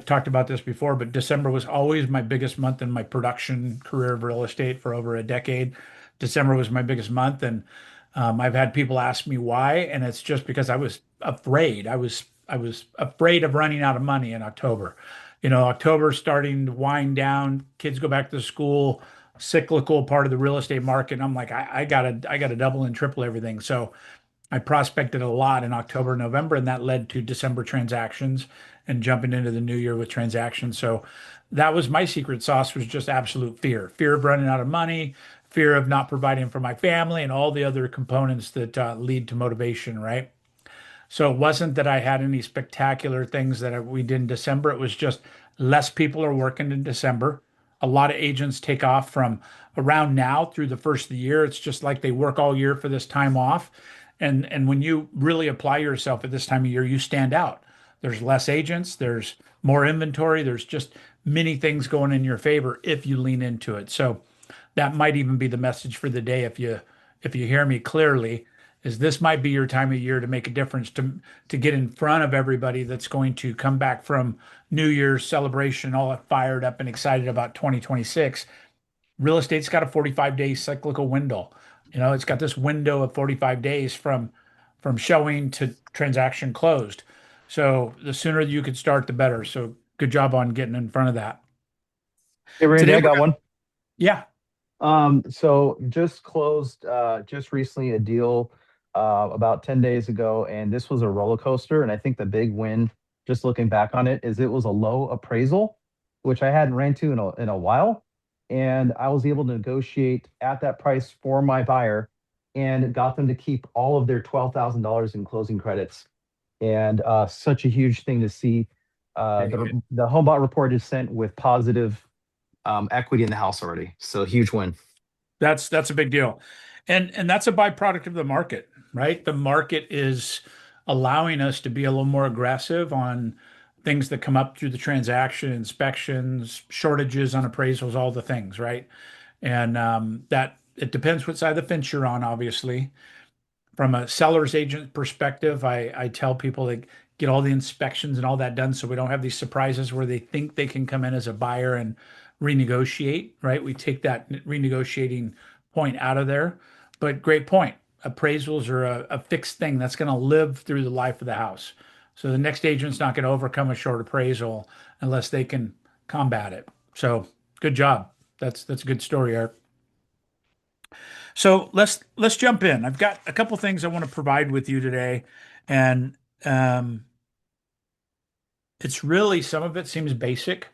talked about this before, but December was always my biggest month in my production career of real estate for over a decade. December was my biggest month, and I've had people ask me why, and it's just because I was afraid. I was afraid of running out of money in October. October starting to wind down, kids go back to school, cyclical part of the real estate market. And I'm like, I gotta double and triple everything. So I prospected a lot in October, November, and that led to December transactions and jumping into the new year with transactions. So that was my secret sauce was just absolute fear, fear of running out of money, fear of not providing for my family, and all the other components that lead to motivation, right? So it wasn't that I had any spectacular things that we did in December. It was just less people are working in December. A lot of agents take off from around now through the first of the year. It's just like they work all year for this time off. And when you really apply yourself at this time of year, you stand out. There's less agents, there's more inventory, there's just many things going in your favor if you lean into it. So that might even be the message for the day if you hear me clearly is this might be your time of year to make a difference to get in front of everybody that's going to come back from New Year's celebration all fired up and excited about 2026. Real estate's got a 45-day cyclical window. It's got this window of 45 days from showing to transaction closed. So the sooner you could start, the better. So good job on getting in front of that. Hey Randy, Today I we're got gonna, one. yeah, So just closed just recently a deal about 10 days ago, and this was a roller coaster. And I think the big win, just looking back on it, is it was a low appraisal, which I hadn't ran to in a while. And I was able to negotiate at that price for my buyer and got them to keep all of their $12,000 in closing credits. And such a huge thing to see. The home bought report is sent with positive equity in the house already. So huge win. that's a big deal. And that's a byproduct of the market, right? The market is allowing us to be a little more aggressive on things that come up through the transaction, inspections, shortages on appraisals, all the things, right? And that it depends what side of the fence you're on, obviously. From a seller's agent perspective, I tell people to get all the inspections and all that done so we don't have these surprises where they think they can come in as a buyer and renegotiate, right? We take that renegotiating point out of there. But great point. Appraisals are a fixed thing that's going to live through the life of the house. So the next agent's not going to overcome a short appraisal unless they can combat it. So good job. That's a good story, Eric. So let's jump in. I've got a couple things I want to provide with you today, and um, it's really some of it seems basic,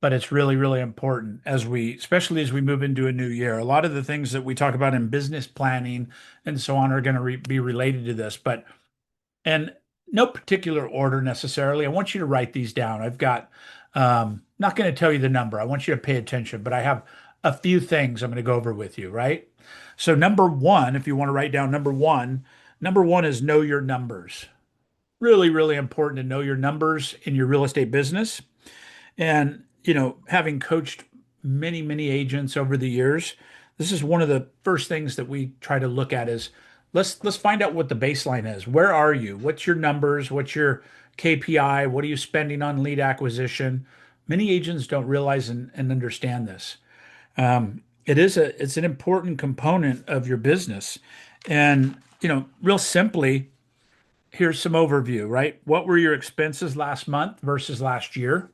but it's really really important especially as we move into a new year. A lot of the things that we talk about in business planning and so on are going to be related to this, but and no particular order necessarily. I want you to write these down. I've got not going to tell you the number. I want you to pay attention, but I have a few things I'm going to go over with you, right? So number one, if you want to write down number one is know your numbers. Really, really important to know your numbers in your real estate business. And, having coached many, many agents over the years, this is one of the first things that we try to look at is let's find out what the baseline is. Where are you? What's your numbers? What's your KPI? What are you spending on lead acquisition? Many agents don't realize and understand this. It's an important component of your business. And, real simply, here's some overview, right? What were your expenses last month versus last year?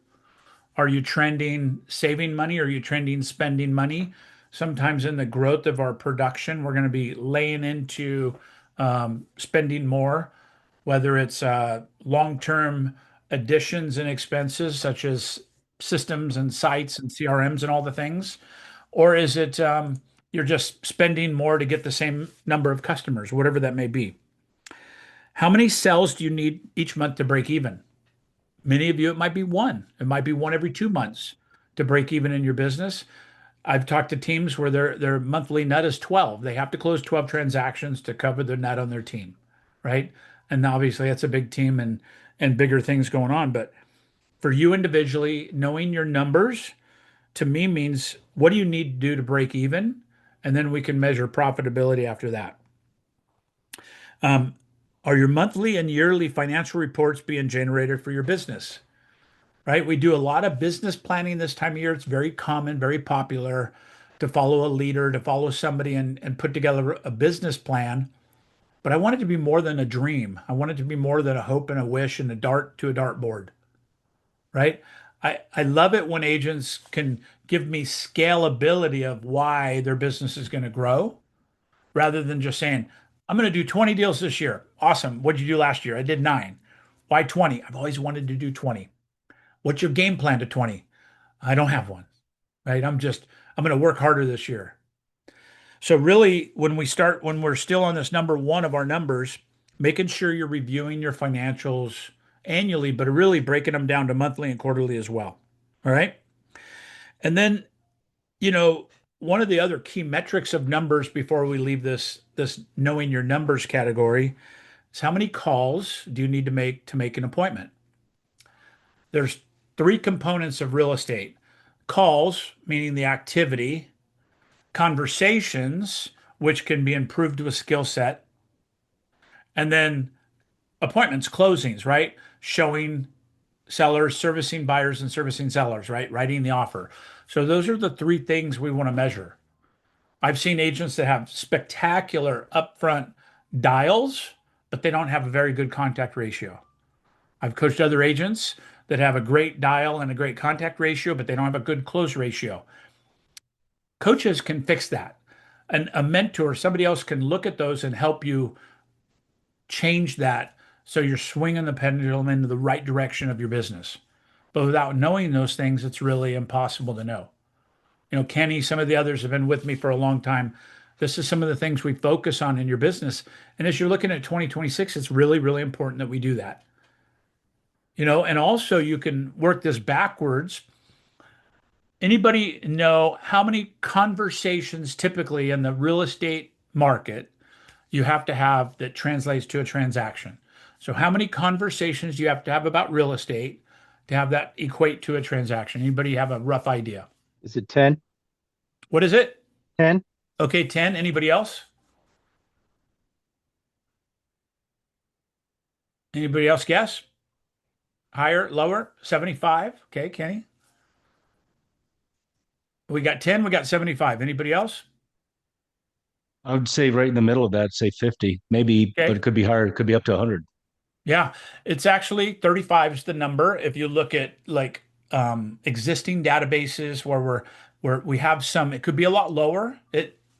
Are you trending saving money? Are you trending spending money? Sometimes in the growth of our production, we're going to be laying into spending more, whether it's long-term additions and expenses such as systems and sites and CRMs and all the things, or is it you're just spending more to get the same number of customers, whatever that may be? How many sales do you need each month to break even? Many of you, it might be one. It might be one every 2 months to break even in your business. I've talked to teams where their monthly net is 12. They have to close 12 transactions to cover their net on their team, right? And obviously that's a big team and bigger things going on. But for you individually, knowing your numbers to me means what do you need to do to break even? And then we can measure profitability after that. Are your monthly and yearly financial reports being generated for your business? right? We do a lot of business planning this time of year. It's very common, very popular to follow a leader, to follow somebody and put together a business plan. But I want it to be more than a dream. I want it to be more than a hope and a wish and a dart to a dartboard, right? I love it when agents can give me scalability of why their business is going to grow rather than just saying, I'm going to do 20 deals this year. Awesome. What did you do last year? I did nine. Why 20? I've always wanted to do 20. What's your game plan to 20? I don't have one, right? I'm going to work harder this year. So really, when we're still on this number one of our numbers, making sure you're reviewing your financials annually, but really breaking them down to monthly and quarterly as well. All right. And then, you know, one of the other key metrics of numbers before we leave this knowing your numbers category is how many calls do you need to make an appointment? There's three components of real estate. Calls, meaning the activity, conversations, which can be improved with skill set, and then appointments, closings, right? Showing sellers, servicing buyers, and servicing sellers, right? Writing the offer. So those are the three things we want to measure. I've seen agents that have spectacular upfront dials, but they don't have a very good contact ratio. I've coached other agents that have a great dial and a great contact ratio, but they don't have a good close ratio. Coaches can fix that. And a mentor, somebody else can look at those and help you change that so you're swinging the pendulum into the right direction of your business. But without knowing those things, it's really impossible to know. You know, Kenny, some of the others have been with me for a long time. This is some of the things we focus on in your business. And as you're looking at 2026, it's really, really important that we do that. You know, and also you can work this backwards. Anybody know how many conversations typically in the real estate market you have to have that translates to a transaction? So, how many conversations do you have to have about real estate to have that equate to a transaction? Anybody have a rough idea? Is it 10? What is it? 10? Okay, 10. Anybody else? Anybody else guess? Higher, lower? 75? Okay, Kenny. We got 10, we got 75. Anybody else? I would say right in the middle of that, say 50, maybe, but Okay. it could be higher. It could be up to 100. Yeah, it's actually 35 is the number. If you look at like existing databases where we have some, it could be a lot lower.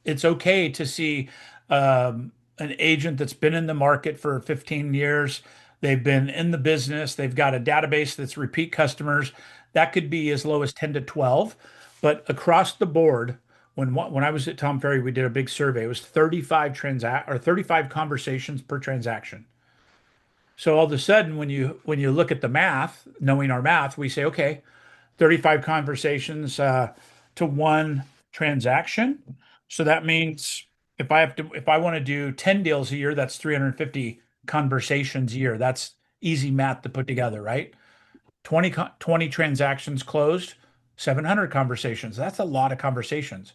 It's okay to see an agent that's been in the market for 15 years. They've been in the business. They've got a database that's repeat customers. That could be as low as 10 to 12. But across the board, when I was at Tom Ferry, we did a big survey. It was 35 conversations per transaction. So all of a sudden, when you look at the math, knowing our math, we say, okay, 35 conversations to one transaction. So that means if I want to do 10 deals a year, that's 350 conversations a year. That's easy math to put together, right? 20 transactions closed, 700 conversations. That's a lot of conversations.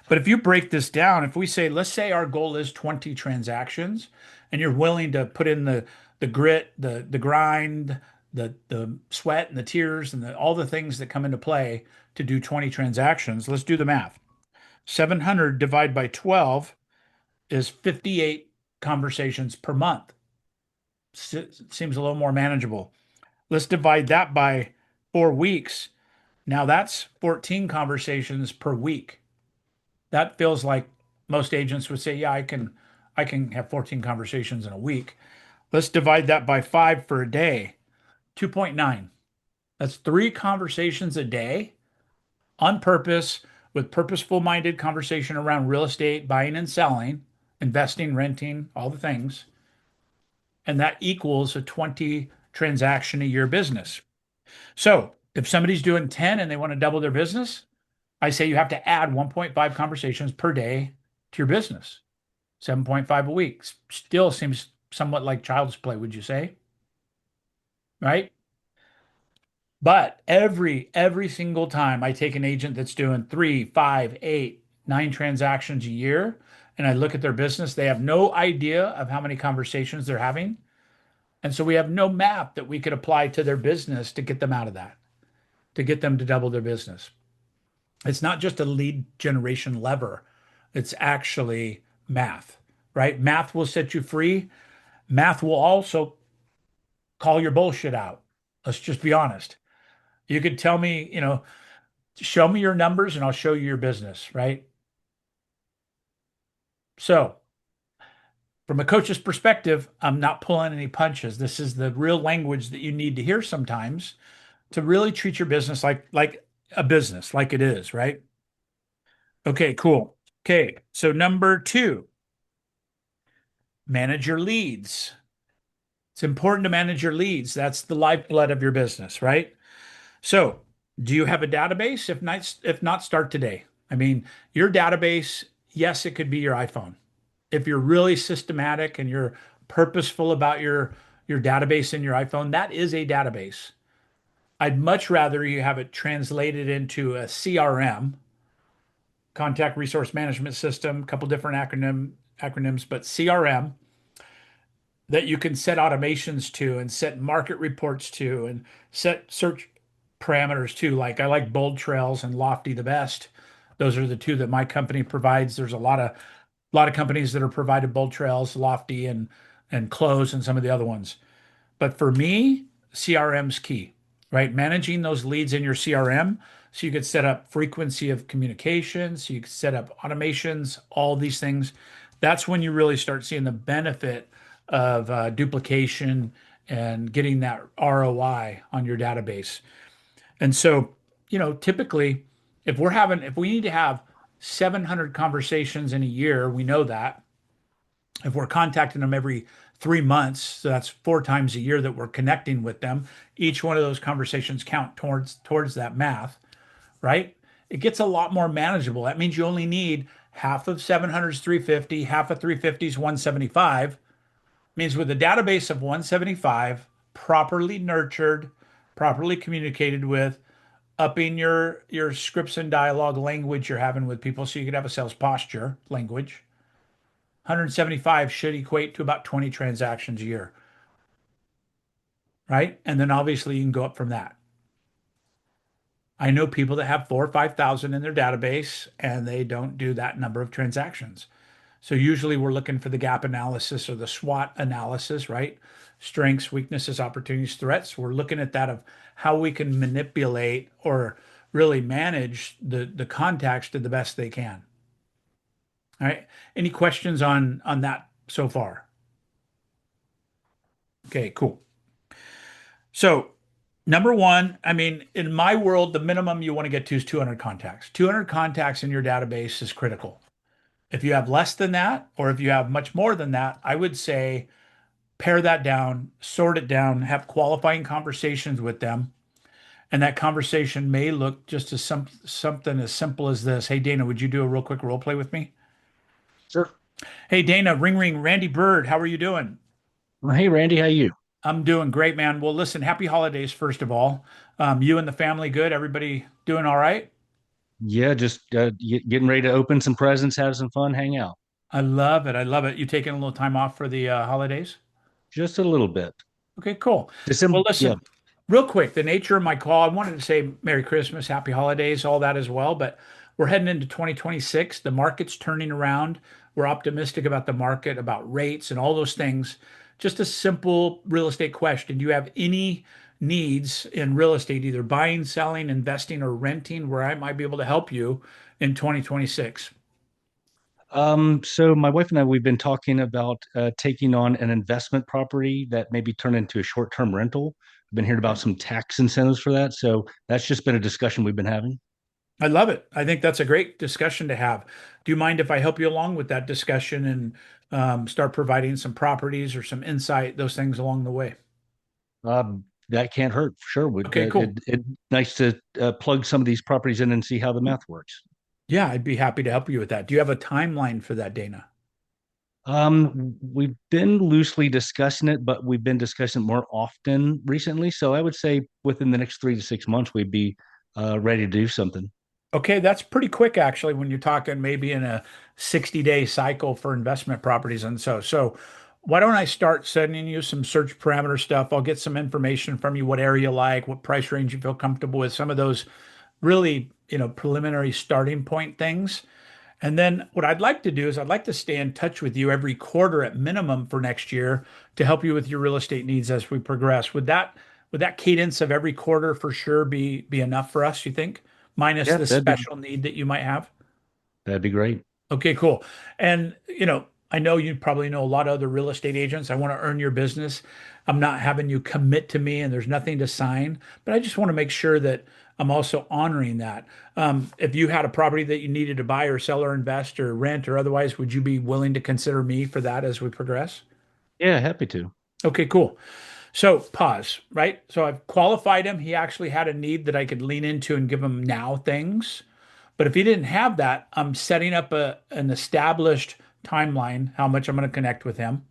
But if you break this down, if we say, let's say our goal is 20 transactions, and you're willing to put in the grit, the grind, the sweat and the tears and all the things that come into play to do 20 transactions, let's do the math. 700 divided by 12 is 58 conversations per month. Seems a little more manageable. Let's divide that by 4 weeks. Now that's 14 conversations per week. That feels like most agents would say, yeah, I can have 14 conversations in a week. Let's divide that by 5 for a day. 2.9. That's 3 conversations a day on purpose with purposeful minded conversation around real estate, buying and selling, investing, renting, all the things. And that equals a 20 transaction a year business. So if somebody's doing 10 and they want to double their business, I say you have to add 1.5 conversations per day to your business. 7.5 a week. Still seems somewhat like child's play, would you say? Right? But every single time I take an agent that's doing 3, 5, 8, 9 transactions a year, and I look at their business, they have no idea of how many conversations they're having. And so we have no map that we could apply to their business to get them out of that, to get them to double their business. It's not just a lead generation lever, it's actually math, right? Math will set you free. Math will also call your bullshit out. Let's just be honest. You could tell me, show me your numbers and I'll show you your business, right? So, from a coach's perspective, I'm not pulling any punches. This is the real language that you need to hear sometimes to really treat your business like a business, like it is, right? Okay, cool. Okay, so number two, manage your leads. It's important to manage your leads. That's the lifeblood of your business, right? So, do you have a database? If not, start today. I mean, your database, yes, it could be your iPhone. If you're really systematic and you're purposeful about your database in your iPhone, that is a database. I'd much rather you have it translated into a CRM, contact resource management system, a couple different acronyms, but CRM that you can set automations to and set market reports to and set search parameters to. Like I like Bold Trails and Lofty the best. Those are the two that my company provides. There's a lot of companies that are provided Bold Trails, Lofty, and Close, and some of the other ones. But for me, CRM's key, right? Managing those leads in your CRM so you could set up frequency of communication, so you could set up automations, all these things. That's when you really start seeing the benefit of duplication and getting that ROI on your database. And so, typically, if we need to have 700 conversations in a year, we know that if we're contacting them every 3 months, so that's 4 times a year that we're connecting with them, each one of those conversations count towards that math, right? It gets a lot more manageable. That means you only need half of 700 is 350, half of 350 is 175. It means with a database of 175, properly nurtured, properly communicated with, upping your scripts and dialogue language you're having with people so you could have a sales posture language. 175 should equate to about 20 transactions a year, right? And then obviously you can go up from that. I know people that have 4 or 5,000 in their database and they don't do that number of transactions. So usually we're looking for the gap analysis or the SWOT analysis, right? Strengths, weaknesses, opportunities, threats. We're looking at that of how we can manipulate or really manage the contacts to the best they can. All right. Any questions on that so far? Okay, cool. So, number one, I mean, in my world, the minimum you want to get to is 200 contacts. 200 contacts in your database is critical. If you have less than that, or if you have much more than that, I would say pare that down, sort it down, have qualifying conversations with them. And that conversation may look just as something as simple as this. Hey, Dana, would you do a real quick role play with me? Sure. Hey, Dana, ring ring, Randy Byrd, how are you doing? Well, hey, Randy, how you? I'm doing great, man. Well, listen, happy holidays, first of all. You and the family good? Everybody doing all right? Yeah, just getting ready to open some presents, have some fun, hang out. I love it. I love it. You taking a little time off for the holidays? Just a little bit. Okay, cool. Well, December, yeah. listen, real quick, the nature of my call, I wanted to say Merry Christmas, Happy Holidays, all that as well, but we're heading into 2026. The market's turning around. We're optimistic about the market, about rates and all those things. Just a simple real estate question. Do you have any needs in real estate, either buying, selling, investing, or renting, where I might be able to help you in 2026? So my wife and I, we've been talking about taking on an investment property that maybe turn into a short-term rental. I've been hearing about some tax incentives for that. So that's just been a discussion we've been having. I love it. I think that's a great discussion to have. Do you mind if I help you along with that discussion and start providing some properties or some insight, those things along the way? That can't hurt. Sure. Would Okay, cool. nice to plug some of these properties in and see how the math works. Yeah, I'd be happy to help you with that. Do you have a timeline for that, Dana? We've been loosely discussing it, but we've been discussing it more often recently. So I would say within the next 3 to 6 months, we'd be ready to do something. Okay, that's pretty quick actually when you're talking maybe in a 60-day cycle for investment properties and so. why don't I start sending you some search parameter stuff? I'll get some information from you, what area you like, what price range you feel comfortable with, some of those really, preliminary starting point things. And then what I'd like to do is I'd like to stay in touch with you every quarter at minimum for next year to help you with your real estate needs as we progress. Would that cadence of every quarter for sure be enough for us, you think? Minus Yeah, the that'd be special need that you might have? that'd be great. Okay, cool. And, I know you probably know a lot of other real estate agents. I want to earn your business. I'm not having you commit to me and there's nothing to sign, but I just want to make sure that I'm also honoring that. If you had a property that you needed to buy or sell or invest or rent or otherwise, would you be willing to consider me for that as we progress? Yeah, happy to. Okay, cool. So pause, right? So I've qualified him. He actually had a need that I could lean into and give him now things. But if he didn't have that, I'm setting up an established timeline, how much I'm going to connect with him.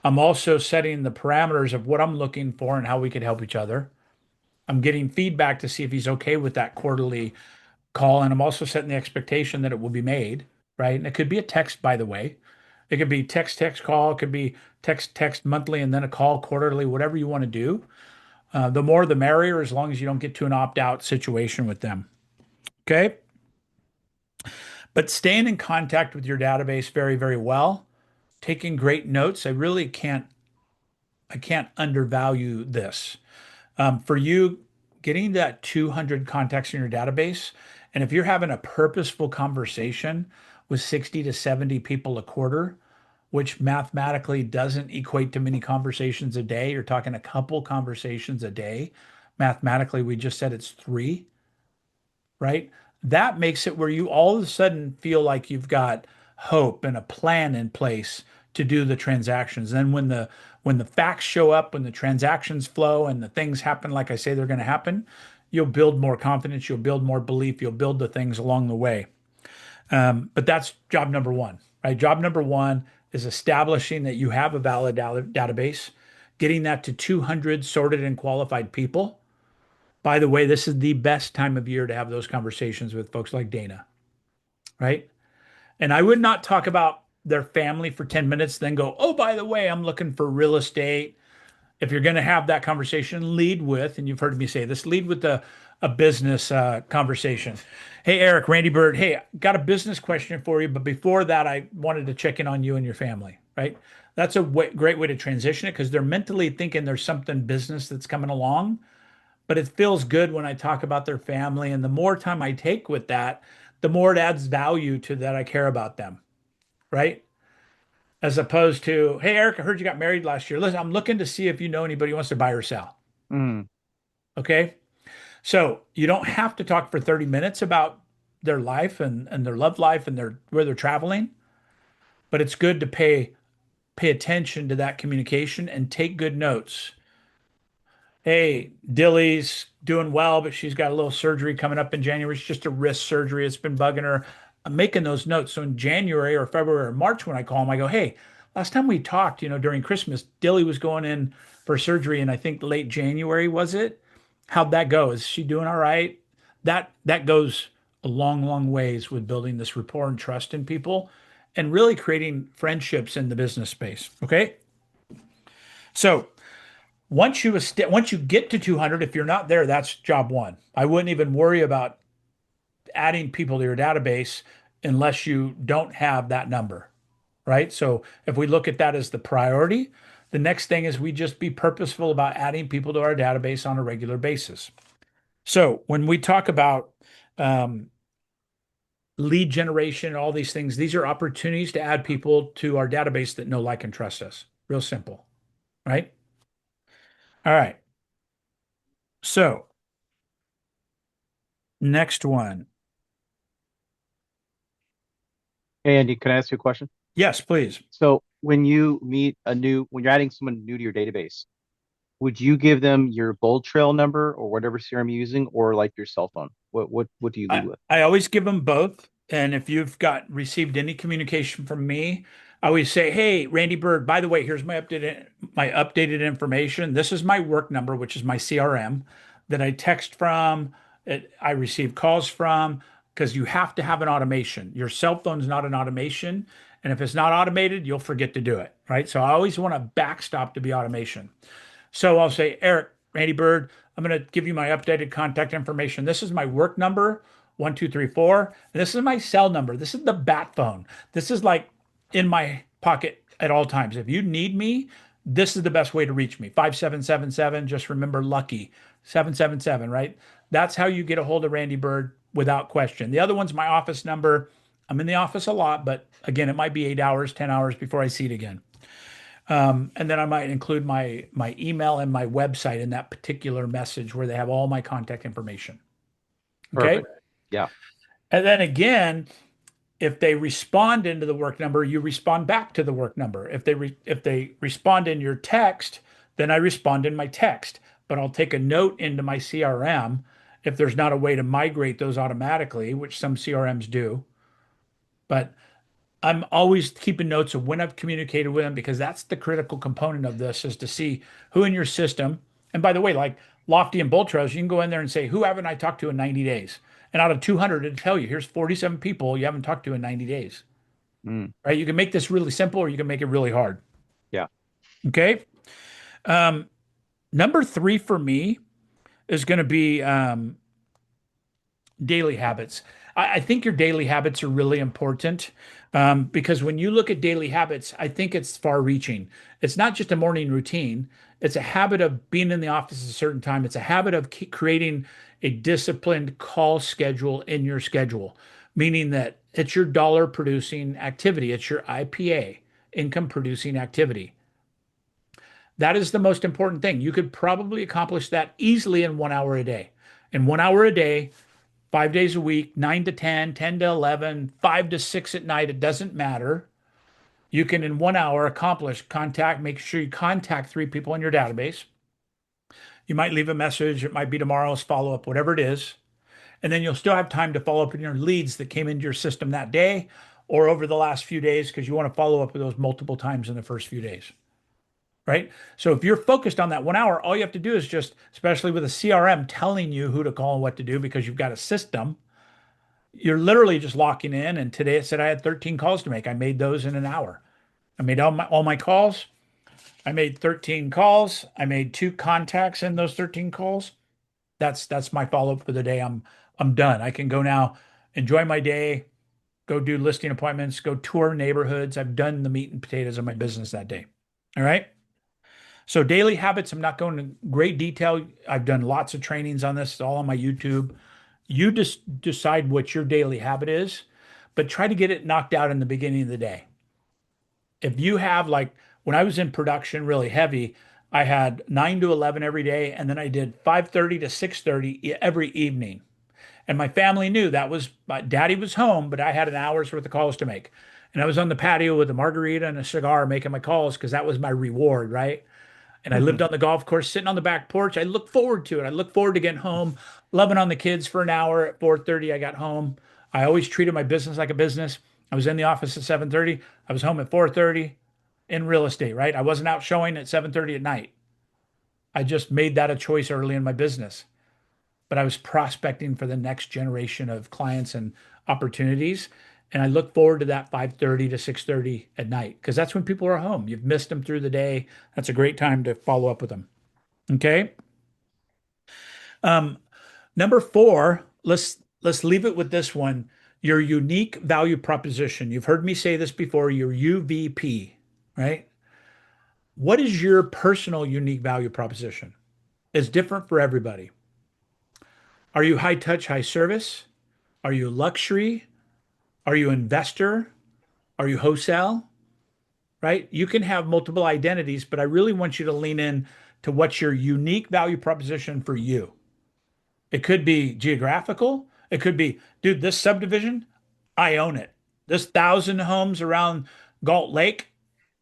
I'm also setting the parameters of what I'm looking for and how we could help each other. I'm getting feedback to see if he's okay with that quarterly call. And I'm also setting the expectation that it will be made, right? And it could be a text, by the way. It could be text, text, call. It could be text, text monthly, and then a call quarterly, whatever you want to do. The more the merrier, as long as you don't get to an opt out situation with them. Okay. But staying in contact with your database very, very well, taking great notes. I can't undervalue this. For you, getting that 200 contacts in your database, and if you're having a purposeful conversation with 60 to 70 people a quarter, which mathematically doesn't equate to many conversations a day, you're talking a couple conversations a day. Mathematically, we just said it's three, right? That makes it where you all of a sudden feel like you've got hope and a plan in place to do the transactions. Then when the facts show up, when the transactions flow and the things happen like I say they're going to happen, you'll build more confidence, you'll build more belief, you'll build the things along the way. But that's job number one, right? Job number one is establishing that you have a valid database, getting that to 200 sorted and qualified people. By the way, this is the best time of year to have those conversations with folks like Dana, right? And I would not talk about their family for 10 minutes, then go, oh, by the way, I'm looking for real estate. If you're going to have that conversation, lead with, and you've heard me say this, lead with a business conversation. Hey, Eric, Randy Byrd. Hey, got a business question for you. But before that, I wanted to check in on you and your family, right? That's a great way to transition it because they're mentally thinking there's something business that's coming along, but it feels good when I talk about their family. And the more time I take with that, the more it adds value to that I care about them, right? As opposed to, hey, Eric, I heard you got married last year. Listen, I'm looking to see if you know anybody who wants to buy or sell. Mm. Okay. So you don't have to talk for 30 minutes about their life and their love life and where they're traveling, but it's good to pay attention to that communication and take good notes. Hey, Dilly's doing well, but she's got a little surgery coming up in January. It's just a wrist surgery. It's been bugging her. I'm making those notes. So in January or February or March, when I call them, I go, hey, last time we talked, during Christmas, Dilly was going in for surgery, and I think late January was it? How'd that go? Is she doing all right? That goes a long, long ways with building this rapport and trust in people and really creating friendships in the business space. Okay. So once you get to 200, if you're not there, that's job one. I wouldn't even worry about adding people to your database unless you don't have that number, right? So if we look at that as the priority, the next thing is we just be purposeful about adding people to our database on a regular basis. So when we talk about um, lead generation and all these things, these are opportunities to add people to our database that know, like, and trust us. Real simple, right? All right. So next one. Hey, Andy, can I ask you a question? Yes, please. So when you're adding someone new to your database, would you give them your bold trail number or whatever CRM you're using, or like your cell phone? What do you lead I, with? I always give them both. And if you've got received any communication from me, I always say, hey, Randy Byrd, by the way, here's my updated information. This is my work number, which is my CRM that I text from, I receive calls from, because you have to have an automation. Your cell phone's not an automation. And if it's not automated, you'll forget to do it, right? So I always want a backstop to be automation. So I'll say, Eric, Randy Byrd, I'm going to give you my updated contact information. This is my work number, 1234. And this is my cell number. This is the bat phone. This is like in my pocket at all times. If you need me, this is the best way to reach me. 5777. Just remember lucky 777, right? That's how you get a hold of Randy Byrd without question. The other one's my office number. I'm in the office a lot, but again, it might be 8 hours, 10 hours before I see it again. And then I might include my email and my website in that particular message where they have all my contact information. Okay. Perfect. Yeah. And then again, if they respond into the work number, you respond back to the work number. If they respond in your text, then I respond in my text. But I'll take a note into my CRM if there's not a way to migrate those automatically, which some CRMs do. But I'm always keeping notes of when I've communicated with them because that's the critical component of this is to see who in your system. And by the way, like Lofty and Bolt Trails, you can go in there and say, who haven't I talked to in 90 days? And out of 200, it'll tell you, here's 47 people you haven't talked to in 90 days, Mm, right? You can make this really simple or you can make it really hard. yeah. Okay. Um, Number 3 for me is going to be daily habits. I think your daily habits are really important because when you look at daily habits, I think it's far reaching. It's not just a morning routine, it's a habit of being in the office at a certain time. It's a habit of creating a disciplined call schedule in your schedule, meaning that it's your dollar producing activity, it's your IPA, income producing activity. That is the most important thing. You could probably accomplish that easily in 1 hour a day. In 1 hour a day, 5 days a week, 9 to 10, 10 to 11, 5 to 6 at night, it doesn't matter. You can, in 1 hour, make sure you contact 3 people in your database. You might leave a message. It might be tomorrow's follow up, whatever it is. And then you'll still have time to follow up on your leads that came into your system that day or over the last few days because you want to follow up with those multiple times in the first few days. Right. So if you're focused on that 1 hour, all you have to do is just, especially with a CRM telling you who to call and what to do because you've got a system, you're literally just locking in. And today it said I had 13 calls to make. I made those in an hour. I made all my calls. I made 13 calls. I made 2 contacts in those 13 calls. That's my follow-up for the day. I'm done. I can go now, enjoy my day, go do listing appointments, go tour neighborhoods. I've done the meat and potatoes of my business that day. All right. So daily habits, I'm not going into great detail. I've done lots of trainings on this. It's all on my YouTube. You just decide what your daily habit is, but try to get it knocked out in the beginning of the day. If you have like when I was in production really heavy, I had 9 to 11 every day, and then I did 5:30 to 6:30 every evening. And my family knew that was my daddy was home, but I had an hour's worth of calls to make. And I was on the patio with a margarita and a cigar making my calls because that was my reward, right? And I lived on the golf course, sitting on the back porch. I look forward to it. I look forward to getting home, loving on the kids for an hour. At 4:30, I got home. I always treated my business like a business. I was in the office at 7:30. I was home at 4:30 in real estate, right? I wasn't out showing at 7:30 at night. I just made that a choice early in my business. But I was prospecting for the next generation of clients and opportunities. And I look forward to that 5:30 to 6:30 at night because that's when people are home. You've missed them through the day. That's a great time to follow up with them. Okay. Um, Number 4, let's leave it with this one. Your unique value proposition. You've heard me say this before, your UVP, right? What is your personal unique value proposition? It's different for everybody. Are you high touch, high service? Are you luxury? Are you investor? Are you wholesale? Right? You can have multiple identities, but I really want you to lean in to what's your unique value proposition for you. It could be geographical. It could be, dude, this subdivision, I own it. This 1,000 homes around Galt Lake,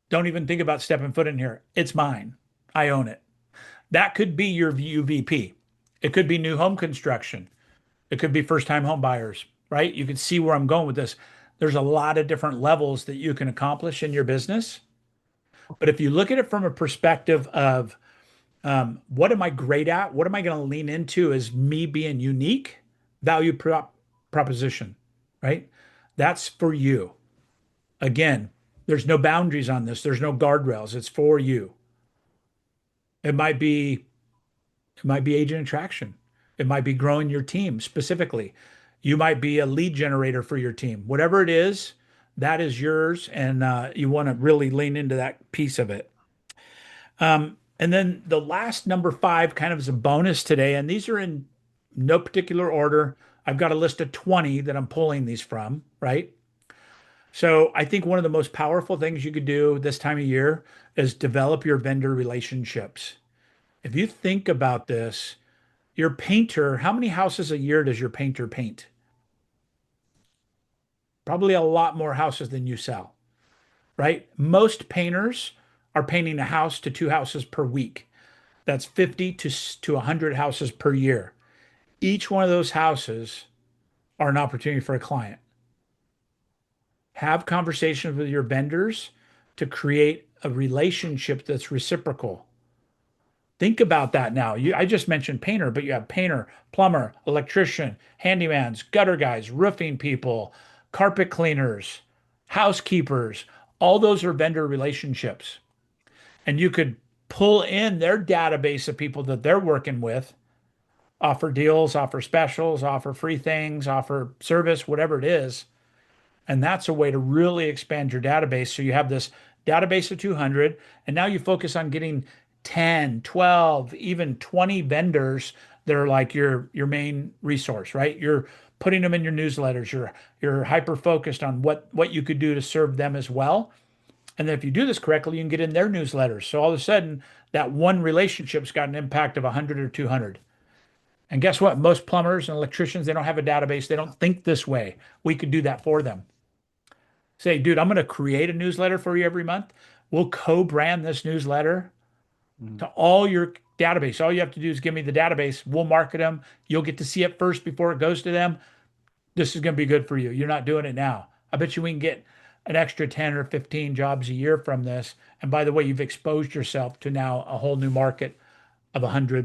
don't even think about stepping foot in here. It's mine. I own it. That could be your UVP. It could be new home construction. It could be first time home buyers, right? You can see where I'm going with this. There's a lot of different levels that you can accomplish in your business. But if you look at it from a perspective of what am I great at? What am I going to lean into as me being unique? Value proposition, right? That's for you. Again, there's no boundaries on this. There's no guardrails. It's for you. It might be it might be agent attraction. It might be growing your team specifically. You might be a lead generator for your team. Whatever it is, that is yours, and you want to really lean into that piece of it. And then the last number five kind of is a bonus today, and these are in no particular order. I've got a list of 20 that I'm pulling these from, right? So I think one of the most powerful things you could do this time of year is develop your vendor relationships. If you think about this, your painter, how many houses a year does your painter paint? Probably a lot more houses than you sell, right? Most painters are painting a house to two houses per week. That's 50 to 100 houses per year. Each one of those houses are an opportunity for a client. Have conversations with your vendors to create a relationship that's reciprocal. Think about that now. I just mentioned painter, but you have painter, plumber, electrician, handymans, gutter guys, roofing people, carpet cleaners, housekeepers. All those are vendor relationships. And you could pull in their database of people that they're working with, offer deals, offer specials, offer free things, offer service, whatever it is. And that's a way to really expand your database. So you have this database of 200, and now you focus on getting 10, 12, even 20 vendors that are like your main resource, right? You're putting them in your newsletters. You're hyper focused on what you could do to serve them as well. And then if you do this correctly, you can get in their newsletters. So all of a sudden, that one relationship's got an impact of 100 or 200. And guess what? Most plumbers and electricians, they don't have a database. They don't think this way. We could do that for them. Say, dude, I'm going to create a newsletter for you every month. We'll co-brand this newsletter to all your database. All you have to do is give me the database. We'll market them. You'll get to see it first before it goes to them. This is going to be good for you. You're not doing it now. I bet you we can get an extra 10 or 15 jobs a year from this. And by the way, you've exposed yourself to now a whole new market of 100